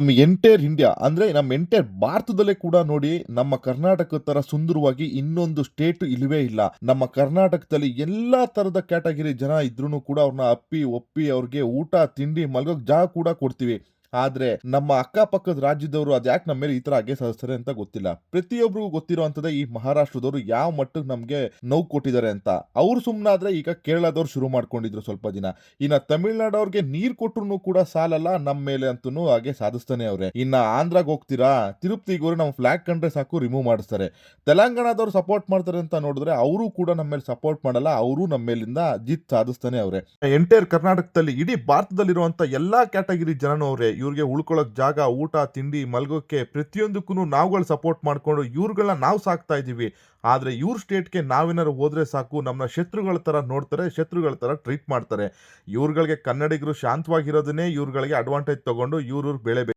ನಮ್ಮ entire India ಅಂದ್ರೆ ನಮ್ಮ ಎಂಟೈರ್ ಭಾರತದಲ್ಲೇ ಕೂಡ ನೋಡಿ ನಮ್ಮ ಕರ್ನಾಟಕದ ತರ ಸುಂದರವಾಗಿ ಇನ್ನೊಂದು ಸ್ಟೇಟ್ ಇಲ್ವೇ ಇಲ್ಲ. ನಮ್ಮ ಕರ್ನಾಟಕದಲ್ಲಿ ಎಲ್ಲಾ ತರದ ಕ್ಯಾಟಗರಿ ಜನ ಇದ್ರೂನು ಕೂಡ ಅವ್ರನ್ನ ಅಪ್ಪಿ ಒಪ್ಪಿ ಅವ್ರಿಗೆ ಊಟ ತಿಂಡಿ ಮಲ್ಗೋಕ್ ಜಾಗ ಕೂಡ ಕೊಡ್ತೀವಿ. ಆದ್ರೆ ನಮ್ಮ ಅಕ್ಕಪಕ್ಕದ ರಾಜ್ಯದವರು ಅದ್ಯಾಕೆ ನಮ್ಮ ಮೇಲೆ ಈ ತರ ಹಗೆ ಸಾಧಿಸ್ತಾರೆ ಅಂತ ಗೊತ್ತಿಲ್ಲ. ಪ್ರತಿಯೊಬ್ಬರಿಗೂ ಗೊತ್ತಿರುವಂತದ್ದೇ ಈ ಮಹಾರಾಷ್ಟ್ರದವರು ಯಾವ ಮಟ್ಟಕ್ಕೆ ನಮ್ಗೆ ನೋವು ಕೊಟ್ಟಿದ್ದಾರೆ ಅಂತ. ಅವ್ರು ಸುಮ್ನಾದ್ರೆ ಈಗ ಕೇರಳದವ್ರು ಶುರು ಮಾಡ್ಕೊಂಡಿದ್ರು ಸ್ವಲ್ಪ ದಿನ. ಇನ್ನ ತಮಿಳ್ನಾಡವ್ರಿಗೆ ನೀರ್ ಕೊಟ್ರು ಕೂಡ ಸಾಲಲ್ಲ ನಮ್ಮ ಮೇಲೆ ಅಂತೂ ಹಾಗೆ ಸಾಧಿಸ್ತಾನೆ ಅವ್ರೆ. ಇನ್ನ ಆಂಧ್ರಾಗ್ ಹೋಗ್ತೀರಾ, ತಿರುಪತಿಗೆ ಹೋದ್ರೆ ನಾವು ಫ್ಲಾಗ್ ಕಂಡ್ರೆ ಸಾಕು ರಿಮೂವ್ ಮಾಡಿಸ್ತಾರೆ. ತೆಲಂಗಾಣದವ್ರು ಸಪೋರ್ಟ್ ಮಾಡ್ತಾರೆ ಅಂತ ನೋಡಿದ್ರೆ ಅವರು ಕೂಡ ನಮ್ಮ ಮೇಲೆ ಸಪೋರ್ಟ್ ಮಾಡಲ್ಲ. ಅವರು ನಮ್ಮ ಮೇಲಿಂದ ಜಿತ್ ಸಾಧಿಸ್ತಾನೆ ಅವ್ರೆ. ಎಂಟೈರ್ ಕರ್ನಾಟಕದಲ್ಲಿ ಇಡೀ ಭಾರತದಲ್ಲಿರುವಂತ ಎಲ್ಲಾ ಕ್ಯಾಟಗರಿ ಜನನು ಅವ್ರೆ. ಇವ್ರಿಗೆ ಉಳ್ಕೊಳಕ್ ಜಾಗ, ಊಟ ತಿಂಡಿ ಮಲ್ಗೋಕೆ ಪ್ರತಿಯೊಂದಕ್ಕೂ ನಾವುಗಳು ಸಪೋರ್ಟ್ ಮಾಡ್ಕೊಂಡು ಇವ್ರುಗಳನ್ನ ನಾವು ಸಾಕ್ತಾ ಇದೀವಿ. ಆದ್ರೆ ಇವ್ರ ಸ್ಟೇಟ್ಗೆ ನಾವೇನಾದ್ರು ಹೋದ್ರೆ ಸಾಕು ನಮ್ಮನ್ನ ಶತ್ರುಗಳ ತರ ನೋಡ್ತಾರೆ, ಶತ್ರುಗಳ ತರ ಟ್ರೀಟ್ ಮಾಡ್ತಾರೆ. ಇವ್ರುಗಳಿಗೆ ಕನ್ನಡಿಗರು ಶಾಂತವಾಗಿರೋದನ್ನೇ ಇವ್ರುಗಳಿಗೆ ಅಡ್ವಾಂಟೇಜ್ ತಗೊಂಡು ಇವ್ರ ಬೆಳೆ